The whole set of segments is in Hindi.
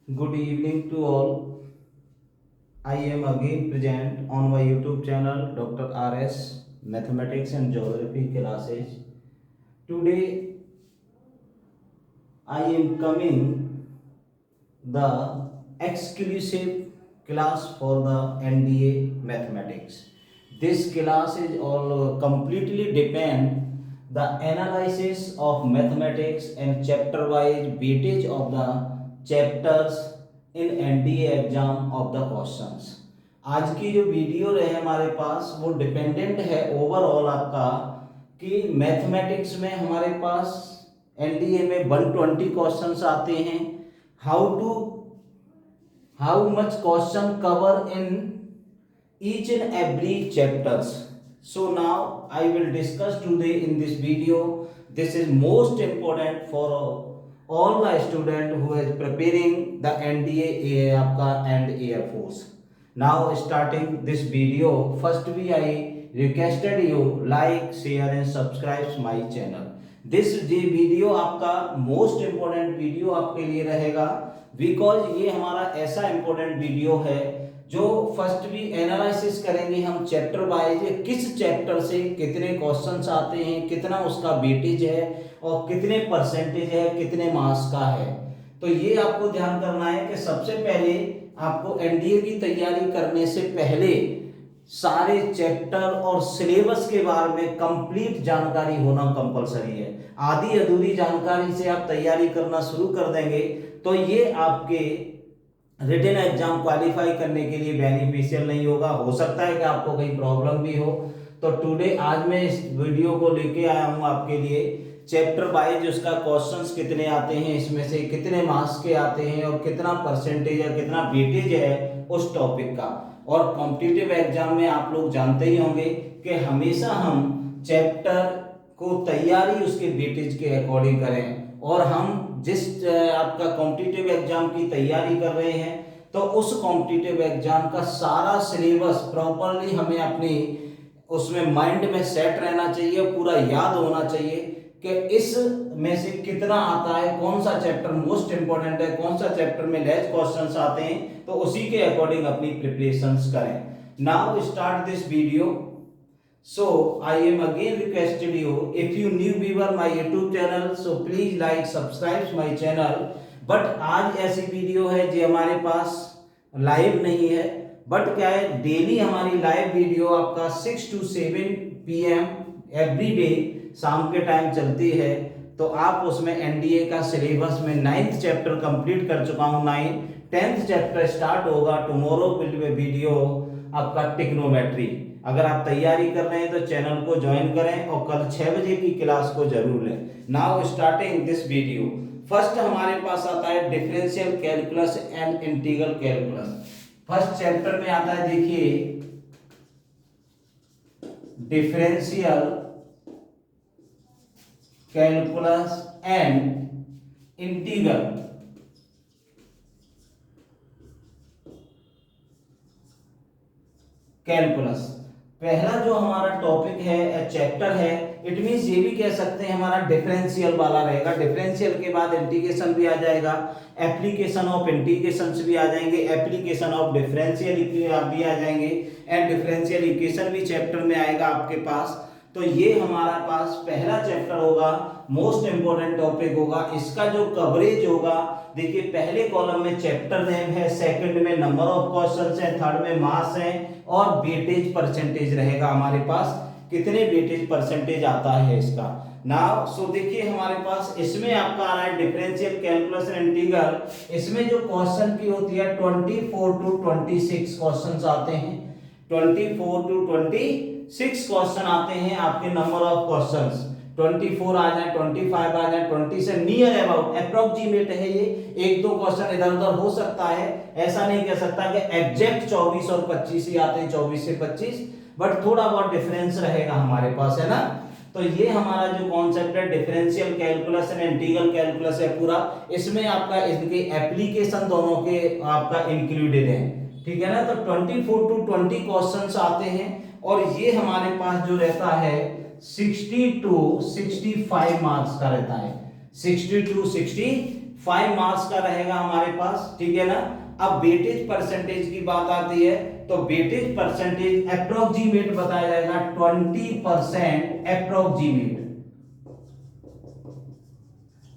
Good evening to all. I am again present on my YouTube channel Dr. RS Mathematics and Geography classes. Today I am coming the exclusive class for the NDA Mathematics. This class is all completely depend the analysis of mathematics and chapter wise weightage of the chapters in NDA exam of the questions. आज की जो वीडियो रहे हमारे पास वो डिपेंडेंट है ओवरऑल आपका कि मैथमेटिक्स में हमारे पास एनडीए में 120 क्वेश्चंस आते हैं। How much question cover in each and every chapters. So now I will discuss today in this video. This is most important for all the student who is preparing the NDA आपका and Air Force. Now starting this video, first I requested you like, share and subscribe my channel. This video आपका मोस्ट इम्पोर्टेंट वीडियो आपके लिए रहेगा बिकॉज ये हमारा ऐसा इम्पोर्टेंट वीडियो है जो फर्स्ट भी एनालिसिस करेंगे हम चैप्टर वाइज किस चैप्टर से कितने क्वेश्चंस आते हैं, कितना उसका वेटेज है और कितने परसेंटेज है, कितने मार्क्स का है। तो ये आपको ध्यान करना है कि सबसे पहले आपको एनडीए की तैयारी करने से पहले सारे चैप्टर और सिलेबस के बारे में कंप्लीट जानकारी होना कंपलसरी है। आधी अधूरी जानकारी से आप तैयारी करना शुरू कर देंगे तो ये आपके रिटन एग्जाम क्वालिफाई करने के लिए बेनिफिशियल नहीं होगा। हो सकता है कि आपको कहीं प्रॉब्लम भी हो। तो टुडे आज मैं इस वीडियो को लेके आया हूँ आपके लिए चैप्टर वाइज उसका क्वेश्चंस कितने आते हैं, इसमें से कितने मार्क्स के आते हैं और कितना परसेंटेज या कितना वेटेज है उस टॉपिक का। और कॉम्पिटिटिव एग्जाम में आप लोग जानते ही होंगे कि हमेशा हम चैप्टर को तैयारी उसके वेटेज के अकॉर्डिंग करें और हम जिस आपका कॉम्पिटिटिव एग्जाम की तैयारी कर रहे हैं तो उस कॉम्पिटिटिव एग्जाम का सारा सिलेबस प्रॉपरली हमें अपनी उसमें माइंड में सेट रहना चाहिए, पूरा याद होना चाहिए कि इस में से कितना आता है, कौन सा चैप्टर मोस्ट इंपॉर्टेंट है, कौन सा चैप्टर में लेस क्वेश्चंस आते हैं, तो उसी के अकॉर्डिंग अपनी प्रिपरेशंस करें। Now start this video. So I am again requested you, if you new viewer my YouTube channel, so please like subscribe my channel। But आज ऐसी वीडियो है जो हमारे पास लाइव नहीं है, बट क्या है डेली हमारी लाइव वीडियो आपका 6 to 7 PM एवरी डे शाम के टाइम चलती है। तो आप उसमें एनडीए का सिलेबस में 9th चैप्टर कंप्लीट कर चुका हूँ। 10th चैप्टर स्टार्ट होगा टुमारो विल बी वीडियो आपका टिग्नोमेट्री। अगर आप तैयारी कर रहे हैं तो चैनल को ज्वाइन करें और कल 6 बजे की क्लास को जरूर लें। Now starting this video. First हमारे पास आता है differential calculus and integral calculus. First chapter में आता है, देखिए differential calculus and integral calculus. पहला जो हमारा टॉपिक है चैप्टर है, इट मींस ये भी कह सकते हैं हमारा डिफरेंशियल वाला रहेगा। डिफरेंशियल के बाद इंटीग्रेशन भी आ जाएगा, एप्लीकेशन ऑफ इंटीग्रेशंस भी आ जाएंगे, एप्लीकेशन ऑफ डिफरेंशियल भी आ जाएंगे एंड डिफरेंशियल इक्वेशन भी चैप्टर में आएगा आपके पास। तो ये हमारा पास पहला चैप्टर होगा, मोस्ट इंपोर्टेंट टॉपिक होगा। इसका जो कवरेज होगा, देखिए पहले कॉलम में चैप्टर नेम है, सेकंड में नंबर ऑफ क्वेश्चंस है, थर्ड में मार्क्स है और वेटेज परसेंटेज रहेगा हमारे पास, कितने वेटेज परसेंटेज आता है इसका। नाउ सो देखिए हमारे पास इसमें आपका आ रहा है डिफरेंशियल कैलकुलस एंड इंटीग्रल। इसमें जो क्वेश्चन की होती है 24 to 26 क्वेश्चंस आते हैं। 24 to 26 क्वेश्चन आते हैं आपके नंबर ऑफ क्वेश्चंस। 24 आ जाए, 25 आ जाए, 20 से नियर अबाउट अप्रोक्सीमेट है ये। एक दो क्वेश्चन इधर उधर हो सकता है, ऐसा नहीं कह सकता कि एग्जैक्ट 24 और 25 ही आते हैं, 24 से 25, बट थोड़ा बहुत डिफरेंस रहेगा हमारे पास, है ना। तो ये हमारा जो कॉन्सेप्ट है differential calculus and integral calculus है पूरा। इसमें आपका इनके एप्लीकेशन दोनों के आपका इंक्लूडेड है, ठीक है ना। तो 24 to 20 क्वेश्चंस आते हैं और ये हमारे पास जो रहता है 60 to 65 मार्क्स का रहता है। 60 to 65 5 मार्क्स का रहेगा हमारे पास, ठीक है ना। अब वेटेज परसेंटेज की बात आती है तो वेटेज परसेंटेज अप्रोक्सीमेट बताया जाएगा 20%,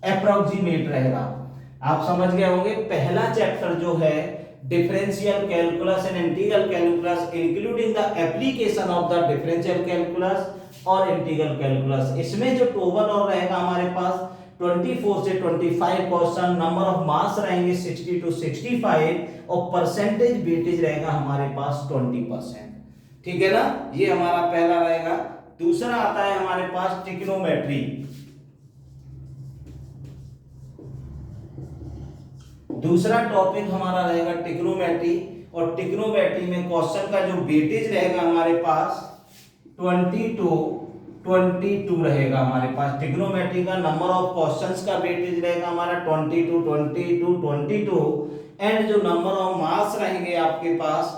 अप्रोक्सीमेट रहेगा। आप समझ गए होंगे। पहला चैप्टर जो है differential calculus and integral calculus including the application of the differential calculus और इंटीग्रल कैलकुलस, इसमें जो ओवरऑल रहेगा हमारे पास 24 से 25 क्वेश्चन, नंबर ऑफ मार्क्स रहेंगे 60 टू 65 और परसेंटेज वेटेज रहेगा हमारे पास 20%, ठीक है ना। ये हमारा पहला रहेगा। दूसरा आता है हमारे पास ट्रिग्नोमेट्री। दूसरा टॉपिक हमारा रहेगा ट्रिग्नोमेट्री, और ट्रिग्नोमेट्री में क्वेश्चन का जो वेटेज रहेगा हमारे पास 22 रहेगा हमारे पास। ट्रिग्नोमेट्री का नंबर ऑफ क्वेश्चंस का वेटेज रहेगा हमारा 22 एंड जो नंबर ऑफ मार्क्स रहेंगे आपके पास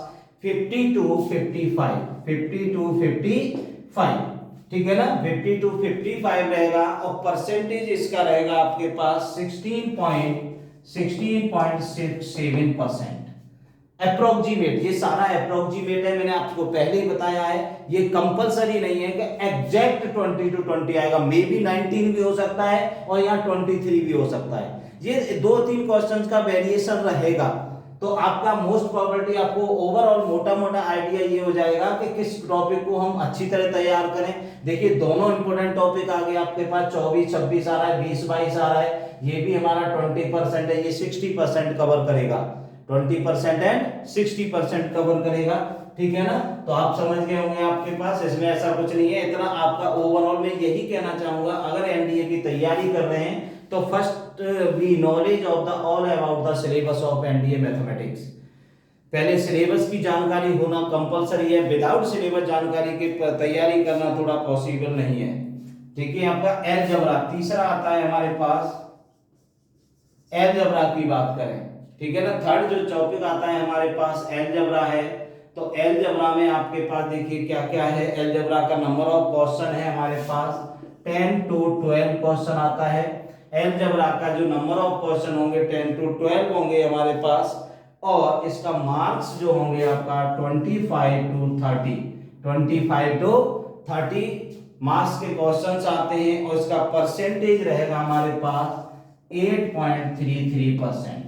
50 टू 55, ठीक है ना। 50 टू 55 रहेगा और परसेंटेज इसका रहेगा आपके पास 16.67%। अप्रोक्सीमेट, ये सारा अप्रोक्सीमेट है, मैंने आपको पहले ही बताया है। ये कंपलसरी नहीं है कि एग्जैक्ट 20 टू 20 आएगा, मे बी 19 भी हो सकता है और यहाँ 23 भी हो सकता है। ये 2-3 क्वेश्चंस का वेरिएशन रहेगा, तो आपका मोस्ट प्रोबेबिलिटी आपको ओवरऑल मोटा मोटा आइडिया ये हो जाएगा कि किस टॉपिक को हम अच्छी तरह तैयार करें। देखिए दोनों इंपोर्टेंट टॉपिक आ गए आपके पास, 24-26 आ रहा है, 20-22 आ रहा है, ये भी हमारा 20% है, ये 60% कवर करेगा, 20% एंड 60% कवर करेगा, ठीक है ना। तो आप समझ गए होंगे आपके पास, इसमें ऐसा कुछ नहीं है इतना। आपका ओवरऑल में यही कहना चाहूंगा, अगर एनडीए की तैयारी कर रहे हैं तो first be knowledge of the all about the syllabus of NDA mathematics. पहले सिलेबस की जानकारी होना कंपलसरी है, विदाउट सिलेबस जानकारी के तैयारी करना थोड़ा पॉसिबल नहीं है, ठीक है। आपका अलजेब्रा तीसरा आता है हमारे पास। अलजेब्रा की बात करें, ठीक है ना, थर्ड जो टॉपिक आता है हमारे पास अलजेब्रा है। तो अलजेब्रा में आपके पास देखिए क्या क्या है। अलजेब्रा का नंबर ऑफ क्वेश्चन है हमारे पास 10 टू 12 क्वेश्चन आता है। अलजेब्रा का जो नंबर ऑफ क्वेश्चन होंगे 10 टू 12 होंगे हमारे पास, और इसका मार्क्स जो होंगे आपका 25 टू 30 मार्क्स के क्वेश्चंस आते हैं, और इसका परसेंटेज रहेगा हमारे पास 8.33%।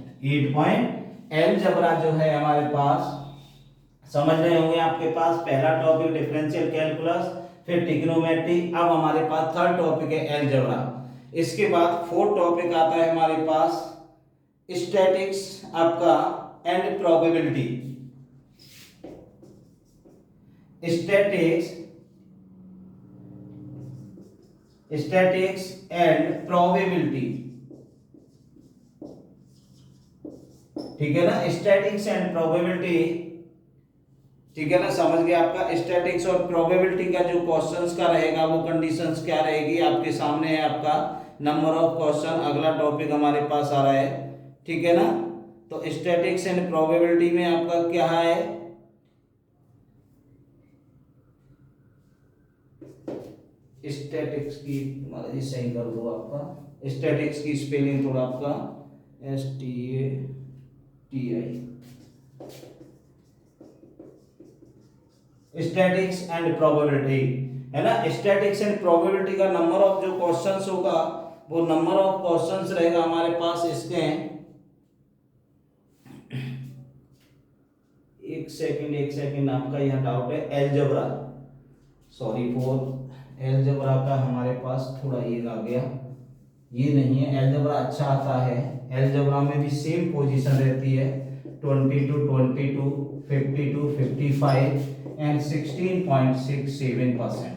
अलजेब्रा जो है हमारे पास, समझ रहे होंगे आपके पास, पहला टॉपिक डिफरेंशियल कैलकुलस, फिर ट्रिग्नोमेट्री, अब हमारे पास थर्ड टॉपिक है अलजेब्रा। इसके बाद फोर्थ टॉपिक आता है हमारे पास स्टैटिक्स आपका and probability. Statics and probability, ठीक है ना। स्टैटिक्स एंड प्रोबेबिलिटी, ठीक है ना, समझ गए। आपका स्टैटिक्स और प्रोबेबिलिटी का जो क्वेश्चंस का रहेगा वो कंडीशंस क्या रहेगी आपके सामने है। आपका नंबर ऑफ क्वेश्चन अगला टॉपिक हमारे पास आ रहा है, ठीक है ना। तो स्टैटिक्स एंड प्रोबेबिलिटी में आपका क्या है, स्टैटिक्स की सही कर दो आपका, स्टैटिक्स की स्पेलिंग थोड़ा आपका STATI, स्टैटिक्स एंड प्रोबेबिलिटी है ना। स्टैटिक्स एंड प्रोबेबिलिटी का नंबर ऑफ जो क्वेश्चंस होगा वो नंबर ऑफ क्वेश्चंस रहेगा हमारे पास इसके, एक सेकंड आपका यहाँ डाउट है। अलजेब्रा, सॉरी फॉर अलजेब्रा का हमारे पास थोड़ा ये आ गया, ये नहीं है। अलजेब्रा अच्छा आता है, अलजेब्रा में भी सेम पोजीशन रहती है 20 to 22, 50 to 55 and 16.67%।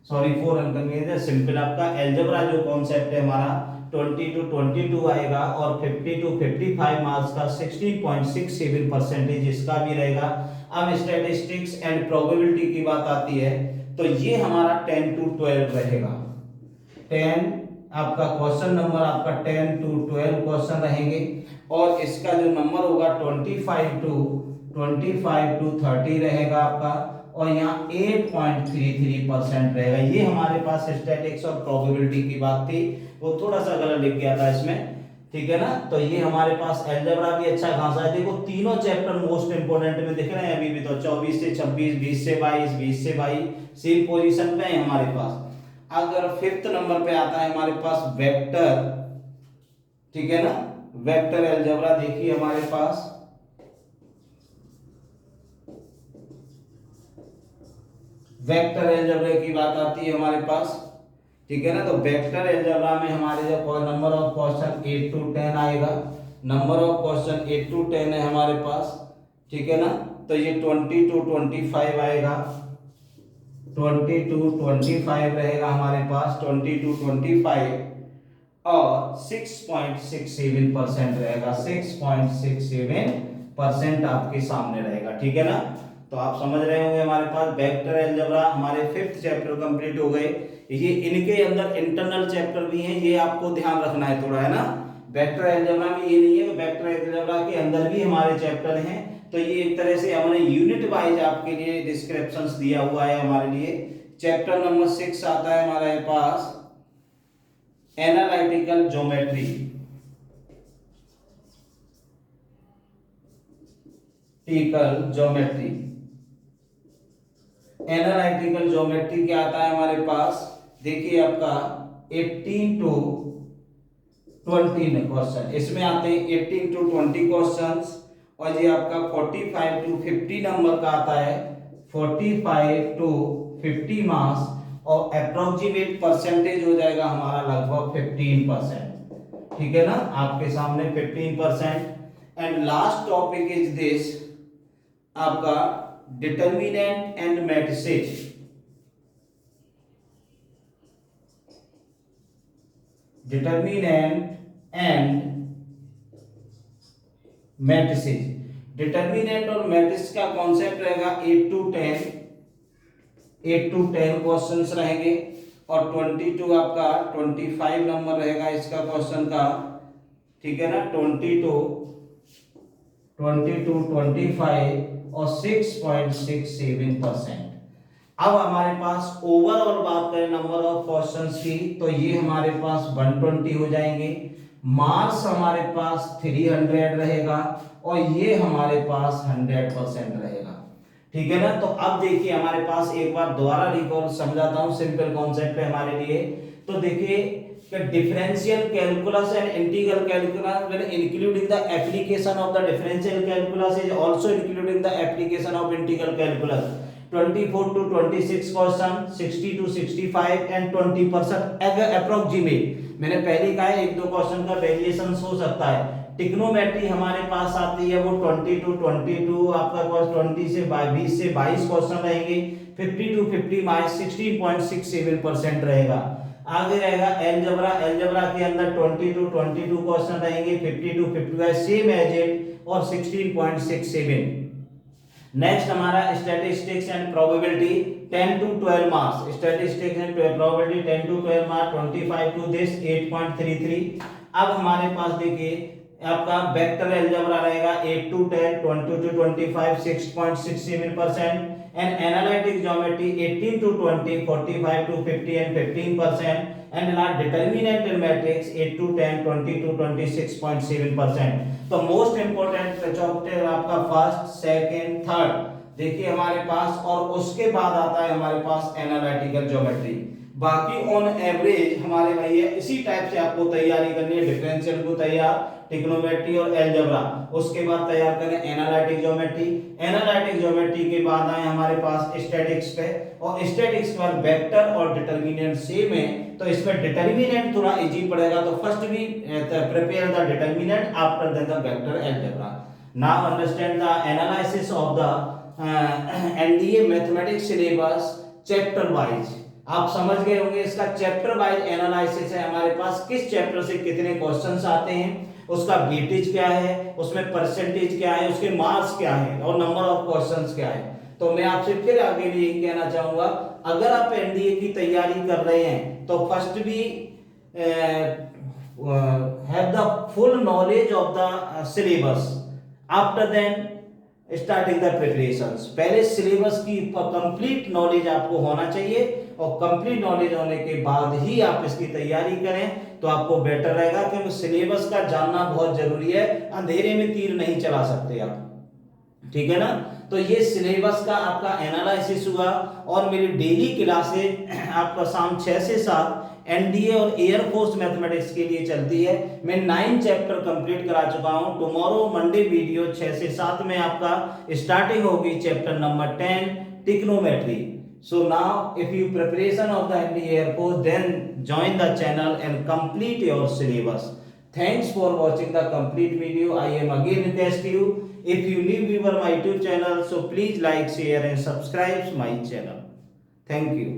Sorry for inconvenience, simple आपका अलजेब्रा जो कॉन्सेप्ट है हमारा 20 टू 22 आएगा और 50 टू 55 मार्क्स का 16.67% इसका भी रहेगा। अब स्टैटिस्टिक्स एंड प्रोबेबिलिटी की बात आती है तो ये हमारा 10 टू 12 रहेगा। 10 आपका क्वेश्चन नंबर आपका 10 टू 12 क्वेश्चन रहेंगे, और इसका जो नंबर होगा 25 टू 30 रहेगा आपका, और यहाँ 8.33% रहेगा। ये हमारे पास स्टैटिक्स और प्रोबेबिलिटी की बात थी, वो थोड़ा सा गलत लिख गया था इसमें, ठीक है ना। तो ये हमारे पास अलजेब्रा भी अच्छा खासा है। देखो तीनों चैप्टर मोस्ट इंपोर्टेंट में दिख रहे हैं अभी भी, तो 24 से 26, 20 से 22, 20 से 22 सेम पोजीशन पे है हमारे पास। अगर फिफ्थ नंबर पे आता है हमारे पास वेक्टर, ठीक है ना, वेक्टर अलजेब्रा देखिए हमारे पास वेक्टर अलजेब्रा की बात आती है हमारे पास, ठीक है ना। तो वेक्टर अलजेब्रा में हमारे जो नंबर ऑफ क्वेश्चन 8 to 10 आएगा, नंबर ऑफ क्वेश्चन 8 to 10 है हमारे पास, ठीक है ना। तो ये 20 to 25 आएगा, 20 to 25 रहेगा हमारे पास, 20 to 25, और 6.67% रहेगा, 6.67% आपके सामने रहेगा, ठीक है ना। तो आप समझ रहे होंगे हमारे पास वेक्टर अलजेब्रा हमारे फिफ्थ चैप्टर कंप्लीट हो गए। ये इनके अंदर इंटरनल चैप्टर भी हैं, ये आपको ध्यान रखना है थोड़ा, है ना। वेक्टर अलजेब्रा में ये नहीं है कि वेक्टर अलजेब्रा के अंदर भी हमारे चैप्टर हैं, तो ये एक तरह से हमने यूनिट वाइज आपके लिए डिस्क्रिप्शंस दिया हुआ है हमारे लिए। चैप्टर नंबर 6 आता है हमारे पास analytical geometry, analytical geometry. Analytical geometry क्या आता है हमारे पास, देखिए आपका 18 to 20 क्वेश्चन इसमें आते हैं, 18 to 20 क्वेश्चंस, और ये आपका 45 to 50 नंबर का आता है, 45 to 50 मार्क्स, और अप्रोक्सीमेट परसेंटेज हो जाएगा हमारा लगभग 15%, ठीक है ना, आपके सामने 15%। And last topic is this आपका determinant and matrices, determinant and matrices. Determinant और मैट्रिक्स का कॉन्सेप्ट रहेगा 8 to 10 क्वेश्चंस रहेंगे, और 22 आपका 25 नंबर रहेगा इसका क्वेश्चन का, ठीक है ना, 22, 25 और 6.67%। अब हमारे पास ओवरऑल बात करें नंबर ऑफ क्वेश्चंस की, तो ये हमारे पास 120 हो जाएंगे, मार्क्स हमारे पास 300 रहेगा, और ये हमारे पास 100% रहेगा, ठीक है ना। तो अब देखिए हमारे पास एक बार दोबारा रिकॉल समझाता हूं, सिंपल कॉन्सेप्ट है हमारे लिए। तो देखिए differential calculus and integral calculus, when including the application of the differential calculus is also including the application of integral calculus, 24 to 26 question, 60 to 65 and 20% approximate. मैंने पहले कहा है एक दो क्वेश्चन का वेरिएशन हो सकता है। टिग्नोमेट्री हमारे पास आती है वो 20 to 22, आपका 20 से 20 से 22 क्वेश्चन रहेंगे, 50 to 50 माइनस 16.67% रहेगा। आगे रहेगा अलजेब्रा, अलजेब्रा के अंदर 20 to 22 क्वेश्चन रहेंगे, 50 to 55 सेम एज इट, और 16.67। नेक्स्ट हमारा statistics and probability 10 to 12 marks, statistics and probability 10 to 12 marks, 25 to this 8.33। अब हमारे पास देखिए आपका वेक्टर अलजेब्रा रहेगा 8 to 10, 20 to 25 6.67%, and analytic geometry 18 to 20, 45 to 50 and 15%, and our determinant in matrix 8 to 10, 20 to 26.7%। तो मोस्ट इंपोर्टेंट चैप्टर आपका फर्स्ट, सेकंड, थर्ड देखिए हमारे पास, और उसके बाद आता है हमारे पास एनालिटिकल ज्योमेट्री। बाकी ऑन एवरेज हमारे भैया इसी टाइप से आपको तैयारी करनी है, डिफरेंशियल को तैयार, ट्रिग्नोमेट्री और अलजेब्रा, उसके बाद तैयार करें एनालिटिक ज्योमेट्री। एनालिटिक ज्योमेट्री के बाद आए हमारे पास स्टैटिक्स पे, और स्टैटिक्स के बाद वेक्टर और डिटरमिनेंट सेम है, तो इसमें डिटरमिनेंट थोड़ा इजी पड़ेगा। तो first we prepare the determinant, after that the vector algebra. Now understand the analysis of the NDA mathematics syllabus chapter wise. आप समझ गए होंगे इसका चैप्टर वाइज एनालिसिस है हमारे पास, किस चैप्टर से कितने क्वेश्चंस आते हैं, उसका वेटेज क्या है, उसमें परसेंटेज क्या है, उसके मार्क्स क्या है, और नंबर ऑफ क्वेश्चंस क्या है। तो मैं आपसे फिर आगे लिए कहना चाहूंगा, अगर आप एनडीए की तैयारी कर रहे हैं तो first be have the full knowledge of the syllabus, after then starting the preparations. पहले सिलेबस की कंप्लीट नॉलेज आपको होना चाहिए और कंप्लीट नॉलेज होने के बाद ही आप इसकी तैयारी करें तो आपको बेटर रहेगा, क्योंकि सिलेबस का जानना बहुत जरूरी है। अंधेरे में तीर नहीं चला सकते आप, ठीक है ना। तो ये सिलेबस का आपका एनालिसिस हुआ और मेरी डेली क्लासेज आपका शाम 6 से 7 एनडीए और एयरफोर्स मैथमेटिक्स के लिए चलती है। मैं 9 चैप्टर कंप्लीट करा चुका हूं। टुमारो मंडे वीडियो 6 से 7 में आपका स्टार्टिंग होगी chapter number 10 trigonometry. So now if you preparation of the NDA Air Force, then join the channel and complete your syllabus. Thanks for watching the complete video. I am again request you, if you new viewer my YouTube channel, so please like, share and subscribe my channel. Thank you.